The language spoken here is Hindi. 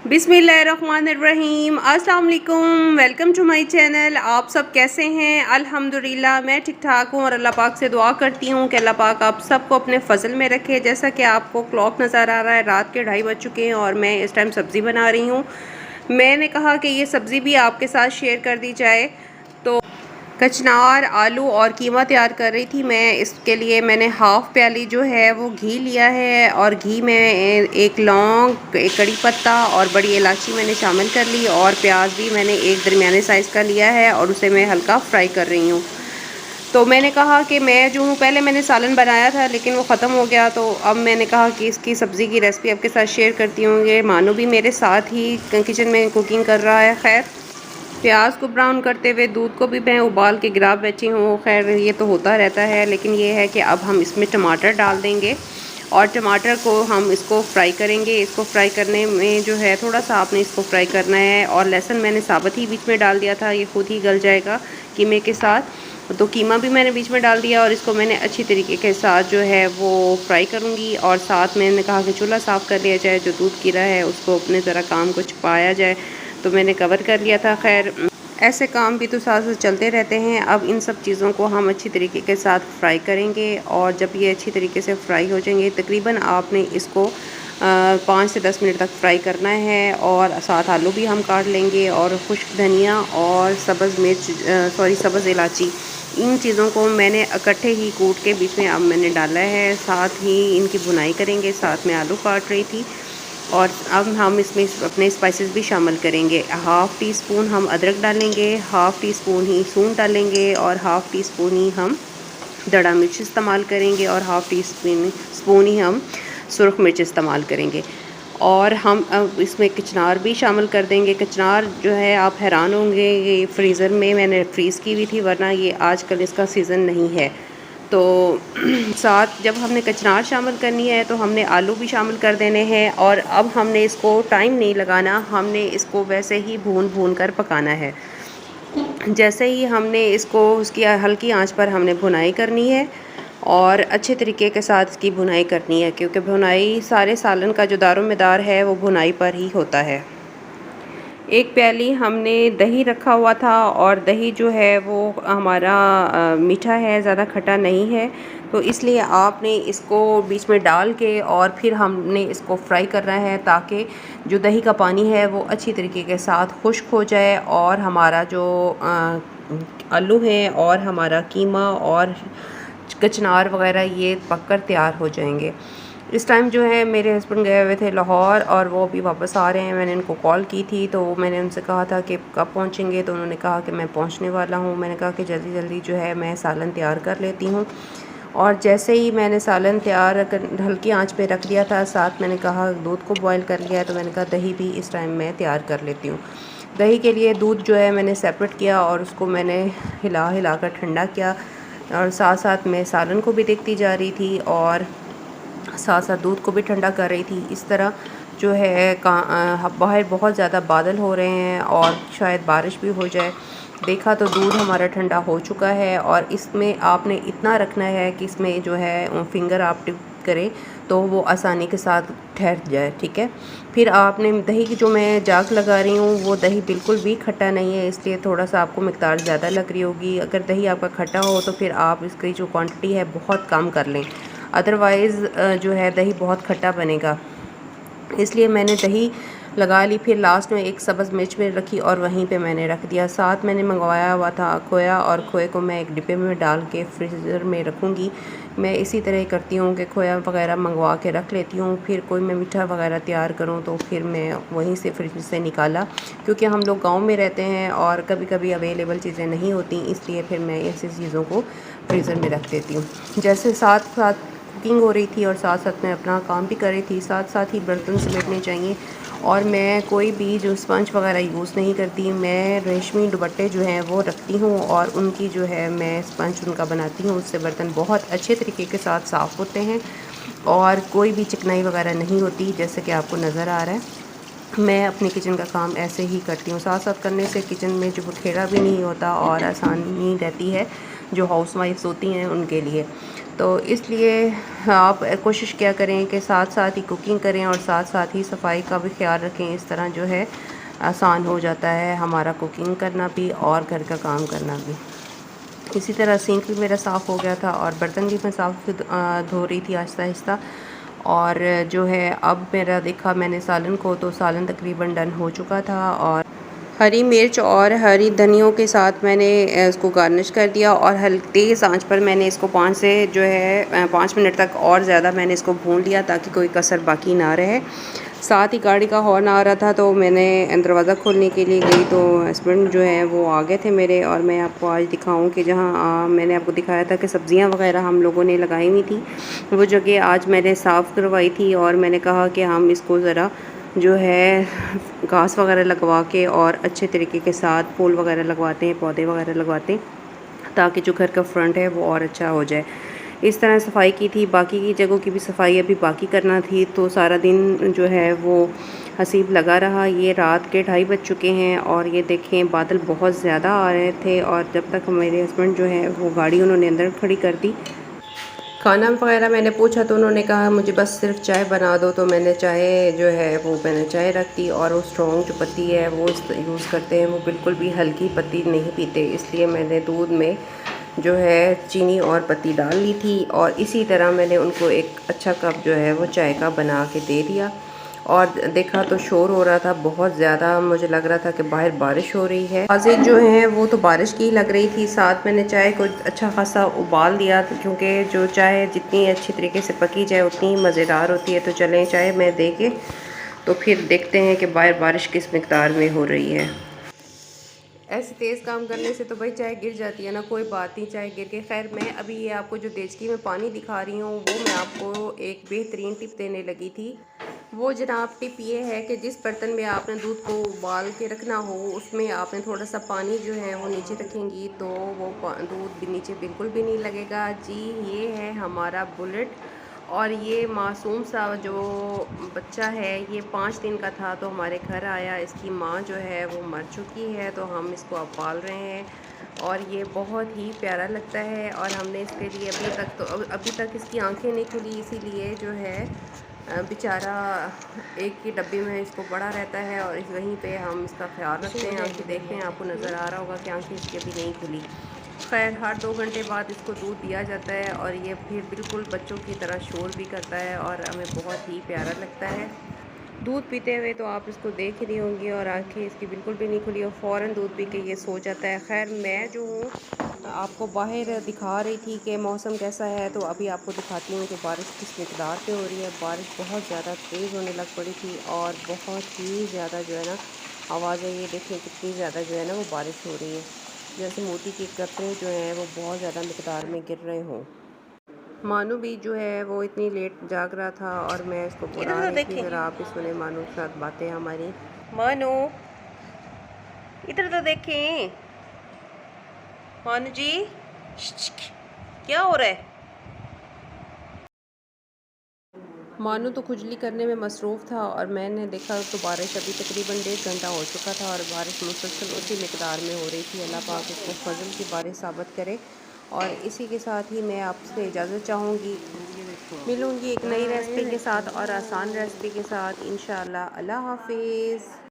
बिस्मिल्लाहिर्रहमानिर्रहीम। अस्सलाम वालेकुम। Welcome to my channel. आप सब कैसे हैं? अल्हम्दुलिल्लाह मैं ठीक ठाक हूँ और अल्लाह पाक से दुआ करती हूँ कि अल्लाह पाक आप सबको अपने फ़ज़ल में रखे। जैसा कि आपको क्लॉक नज़र आ रहा है, रात के 2:30 बज चुके हैं और मैं इस टाइम सब्ज़ी बना रही हूँ। मैंने कहा कि ये सब्ज़ी भी आपके साथ शेयर कर दी जाए, तो कचनार, आलू और कीमा तैयार कर रही थी मैं। इसके लिए मैंने हाफ़ प्याली जो है वो घी लिया है और घी में एक लौंग, एक कड़ी पत्ता और बड़ी इलायची मैंने शामिल कर ली और प्याज भी मैंने एक दरमियाने साइज़ का लिया है और उसे मैं हल्का फ्राई कर रही हूँ। तो मैंने कहा कि मैं जो हूँ, पहले मैंने सालन बनाया था लेकिन वो ख़त्म हो गया, तो अब मैंने कहा कि इसकी सब्ज़ी की रेसिपी आपके साथ शेयर करती हूँ। ये मानो भी मेरे साथ ही किचन में कुकिंग कर रहा है। खैर, प्याज को ब्राउन करते हुए दूध को भी मैं उबाल के गिरा बैठी हूँ। खैर, ये तो होता रहता है, लेकिन ये है कि अब हम इसमें टमाटर डाल देंगे और टमाटर को हम इसको फ्राई करेंगे। इसको फ्राई करने में जो है थोड़ा सा आपने इसको फ्राई करना है। और लहसुन मैंने साबुत ही बीच में डाल दिया था, ये खुद ही गल जाएगा कीमे के साथ। तो कीमा भी मैंने बीच में डाल दिया और इसको मैंने अच्छी तरीके के साथ जो है वो फ्राई करूँगी। और साथ मैंने कहा कि चूल्हा साफ़ कर लिया जाए, जो दूध गिरा है उसको अपने ज़रा काम को छुपाया जाए, तो मैंने कवर कर लिया था। खैर, ऐसे काम भी तो साथ साथ चलते रहते हैं। अब इन सब चीज़ों को हम अच्छी तरीके के साथ फ्राई करेंगे और जब ये अच्छी तरीके से फ्राई हो जाएंगे, तकरीबन आपने इसको 5 से 10 मिनट तक फ्राई करना है। और साथ आलू भी हम काट लेंगे और खुश्क धनिया और सब्ज़ मिर्च, सब्ज़ इलायची, इन चीज़ों को मैंने इकट्ठे ही कूट के बीच में अब मैंने डाला है। साथ ही इनकी भुनाई करेंगे, साथ में आलू काट रही थी। और अब हम इसमें अपने स्पाइसेस भी शामिल करेंगे। हाफ़ टी स्पून हम अदरक डालेंगे, हाफ़ टी स्पून ही सूंठ डालेंगे और हाफ़ टी स्पून ही हम दड़ा मिर्च इस्तेमाल करेंगे और हाफ़ टी स्पून ही हम सुरख मिर्च इस्तेमाल करेंगे। और हम अब इसमें कचनार भी शामिल कर देंगे। कचनार जो है, आप हैरान होंगे, ये फ्रीज़र में मैंने फ्रीज़ की हुई थी, वरना ये आजकल इसका सीज़न नहीं है। तो साथ जब हमने कचनार शामिल करनी है तो हमने आलू भी शामिल कर देने हैं। और अब हमने इसको टाइम नहीं लगाना, हमने इसको वैसे ही भून भून कर पकाना है। जैसे ही हमने इसको उसकी हल्की आंच पर हमने भुनाई करनी है और अच्छे तरीके के साथ इसकी भुनाई करनी है, क्योंकि भुनाई सारे सालन का जो दारोमदार है वो भुनाई पर ही होता है। एक प्याली हमने दही रखा हुआ था और दही जो है वो हमारा मीठा है, ज़्यादा खट्टा नहीं है, तो इसलिए आपने इसको बीच में डाल के और फिर हमने इसको फ्राई करना है, ताकि जो दही का पानी है वो अच्छी तरीके के साथ खुश्क हो जाए और हमारा जो आलू है और हमारा कीमा और कचनार वगैरह ये पककर तैयार हो जाएंगे। इस टाइम जो है मेरे हस्बैंड गए हुए थे लाहौर और वो अभी वापस आ रहे हैं। मैंने उनको कॉल की थी, तो मैंने उनसे कहा था कि कब पहुंचेंगे, तो उन्होंने कहा कि मैं पहुंचने वाला हूं। मैंने कहा कि जल्दी जल्दी जो है मैं सालन तैयार कर लेती हूं। और जैसे ही मैंने सालन तैयार कर हल्की आंच पे रख दिया था, साथ मैंने कहा दूध को बॉयल कर लिया है, तो मैंने कहा दही भी इस टाइम मैं तैयार कर लेती हूँ। दही के लिए दूध जो है मैंने सेपरेट किया और उसको मैंने हिला हिला कर ठंडा किया और साथ साथ मैं सालन को भी देखती जा रही थी और साथ साथ दूध को भी ठंडा कर रही थी। इस तरह जो है बाहर बहुत ज़्यादा बादल हो रहे हैं और शायद बारिश भी हो जाए। देखा तो दूध हमारा ठंडा हो चुका है और इसमें आपने इतना रखना है कि इसमें जो है फिंगर आप टिप करें तो वो आसानी के साथ ठहर जाए, ठीक है। फिर आपने दही की जो मैं जाग लगा रही हूँ वो दही बिल्कुल भी खट्टा नहीं है, इसलिए थोड़ा सा आपको मिक़दार ज़्यादा लग रही होगी। अगर दही आपका खट्टा हो तो फिर आप इसकी जो क्वांटिटी है बहुत कम कर लें, अदरवाइज़ जो है दही बहुत खट्टा बनेगा। इसलिए मैंने दही लगा ली। फिर लास्ट में एक सब्ज़ मिर्च में रखी और वहीं पे मैंने रख दिया। साथ मैंने मंगवाया हुआ था खोया और खोए को मैं एक डिब्बे में डाल के फ्रीज़र में रखूँगी। मैं इसी तरह करती हूँ कि खोया वगैरह मंगवा के रख लेती हूँ, फिर कोई मैं मीठा वगैरह तैयार करूँ तो फिर मैं वहीं से फ्रिज से निकाला, क्योंकि हम लोग गाँव में रहते हैं और कभी कभी अवेलेबल चीज़ें नहीं होती, इसलिए फिर मैं ऐसी चीज़ों को फ्रीज़र में रख देती हूँ। जैसे साथ साथ कुकिंग हो रही थी और साथ साथ मैं अपना काम भी कर रही थी, साथ साथ ही बर्तन समेटने चाहिए। और मैं कोई भी जो स्पंज वगैरह यूज़ नहीं करती, मैं रेशमी दुपट्टे जो हैं वो रखती हूँ और उनकी जो है मैं स्पंज उनका बनाती हूँ। उससे बर्तन बहुत अच्छे तरीके के साथ साफ़ होते हैं और कोई भी चिकनाई वगैरह नहीं होती, जैसे कि आपको नज़र आ रहा है। मैं अपने किचन का काम ऐसे ही करती हूँ। साथ साथ करने से किचन में जो बखेड़ा भी नहीं होता और आसानी रहती है जो हाउसवाइफ्स होती हैं उनके लिए। तो इसलिए आप कोशिश क्या करें कि साथ साथ ही कुकिंग करें और साथ साथ ही सफाई का भी ख्याल रखें। इस तरह जो है आसान हो जाता है हमारा कुकिंग करना भी और घर का काम करना भी। इसी तरह सिंक भी मेरा साफ़ हो गया था और बर्तन भी मैं साफ़ धो रही थी आहिस्ता आहिस्ता। और जो है अब मेरा देखा मैंने सालन को, तो सालन तकरीबन डन हो चुका था। और हरी मिर्च और हरी धनियों के साथ मैंने इसको गार्निश कर दिया और हल्की तेज़ आंच पर मैंने इसको 5 से जो है 5 मिनट तक और ज़्यादा मैंने इसको भून लिया ताकि कोई कसर बाकी ना रहे। साथ ही गाड़ी का हॉर्न आ रहा था तो मैंने दरवाज़ा खोलने के लिए गई तो हस्बैंड जो है वो आ गए थे मेरे। और मैं आपको आज दिखाऊं कि जहां मैंने आपको दिखाया था कि सब्ज़ियां वगैरह हम लोगों ने लगाई हुई थी, वो जगह आज मैंने साफ़ करवाई थी। और मैंने कहा कि हम इसको ज़रा जो है घास वगैरह लगवा के और अच्छे तरीके के साथ फूल वगैरह लगवाते हैं, पौधे वगैरह लगवाते हैं ताकि जो घर का फ्रंट है वो और अच्छा हो जाए। इस तरह सफाई की थी, बाकी की जगहों की भी सफाई अभी बाकी करना थी। तो सारा दिन जो है वो हसीब लगा रहा। ये रात के 2:30 बज चुके हैं और ये देखें बादल बहुत ज़्यादा आ रहे थे। और जब तक मेरे हस्बैंड जो है वो गाड़ी उन्होंने अंदर खड़ी कर दी, खाना वगैरह मैंने पूछा तो उन्होंने कहा मुझे बस सिर्फ चाय बना दो। तो मैंने चाय जो है वो मैंने चाय रख दी। और वो स्ट्रॉन्ग जो पत्ती है वो यूज़ करते हैं, वो बिल्कुल भी हल्की पत्ती नहीं पीते, इसलिए मैंने दूध में जो है चीनी और पत्ती डाल ली थी। और इसी तरह मैंने उनको एक अच्छा कप जो है वो चाय का बना के दे दिया। और देखा तो शोर हो रहा था बहुत ज़्यादा, मुझे लग रहा था कि बाहर बारिश हो रही है। आवाज़ें जो हैं वो तो बारिश की लग रही थी। साथ मैंने चाय को अच्छा खासा उबाल दिया क्योंकि जो चाय जितनी अच्छी तरीके से पकी जाए उतनी ही मज़ेदार होती है। तो चलें चाय मैं दे के तो फिर देखते हैं कि बाहर बारिश किस मिकदार में हो रही है। ऐसे तेज़ काम करने से तो भाई चाय गिर जाती है ना, कोई बात नहीं, चाय गिर के। खैर मैं अभी ये आपको जो देचकी में पानी दिखा रही हूँ वो मैं आपको एक बेहतरीन टिप देने लगी थी। वो जनाब टिप ये है कि जिस बर्तन में आपने दूध को उबाल के रखना हो उसमें आपने थोड़ा सा पानी जो है वो नीचे रखेंगी तो वो दूध भी नीचे बिल्कुल भी नहीं लगेगा। जी ये है हमारा बुलेट। और ये मासूम सा जो बच्चा है ये 5 दिन का था तो हमारे घर आया। इसकी माँ जो है वो मर चुकी है तो हम इसको अब पाल रहे हैं और ये बहुत ही प्यारा लगता है। और हमने इसके लिए अभी तक इसकी आंखें नहीं खुली, इसीलिए जो है बेचारा एक ही डब्बे में इसको पड़ा रहता है और वहीं पे हम इसका ख्याल रखते हैं। आंखें देखते हैं, आपको नज़र आ रहा होगा कि आंखें इसकी अभी नहीं खुली। खैर हर 2 घंटे बाद इसको दूध दिया जाता है और ये फिर बिल्कुल बच्चों की तरह शोर भी करता है और हमें बहुत ही प्यारा लगता है दूध पीते हुए। तो आप इसको देख ही रही होंगी और आंखें इसकी बिल्कुल भी नहीं खुली और फ़ौरन दूध पी के ये सो जाता है। खैर मैं जो हूँ आपको बाहर दिखा रही थी कि मौसम कैसा है, तो अभी आपको दिखाती हूँ कि बारिश किस मिकदार पे हो रही है। बारिश बहुत ज़्यादा तेज़ होने लग पड़ी थी और बहुत ही ज़्यादा जो है ना आवाज़ें, ये देखें कितनी ज़्यादा जो है ना वो बारिश हो रही है, जैसे मोती के कतरे जो हैं वो बहुत ज़्यादा मिकदार में गिर रहे हों। मानू भी जो है वो इतनी लेट जाग रहा था और मैं इसको बुला रही थी। ज़रा आप भी सुने मानू के साथ बातें हमारी। मानू इधर तो देखें, मानू जी क्या हो रहा है। मानू तो खुजली करने में मसरूफ़ था और मैंने देखा तो बारिश अभी तकरीबन 1.5 घंटा हो चुका था और बारिश मुसलसल उसी मिकदार में हो रही थी। अल्लाह पाक इसको फजल की बारिश साबित करे। और इसी के साथ ही मैं आपसे इजाज़त चाहूँगी, मिलूँगी एक नई रेसिपी के साथ और आसान रेसिपी के साथ इंशाअल्लाह। अल्लाह हाफिज़।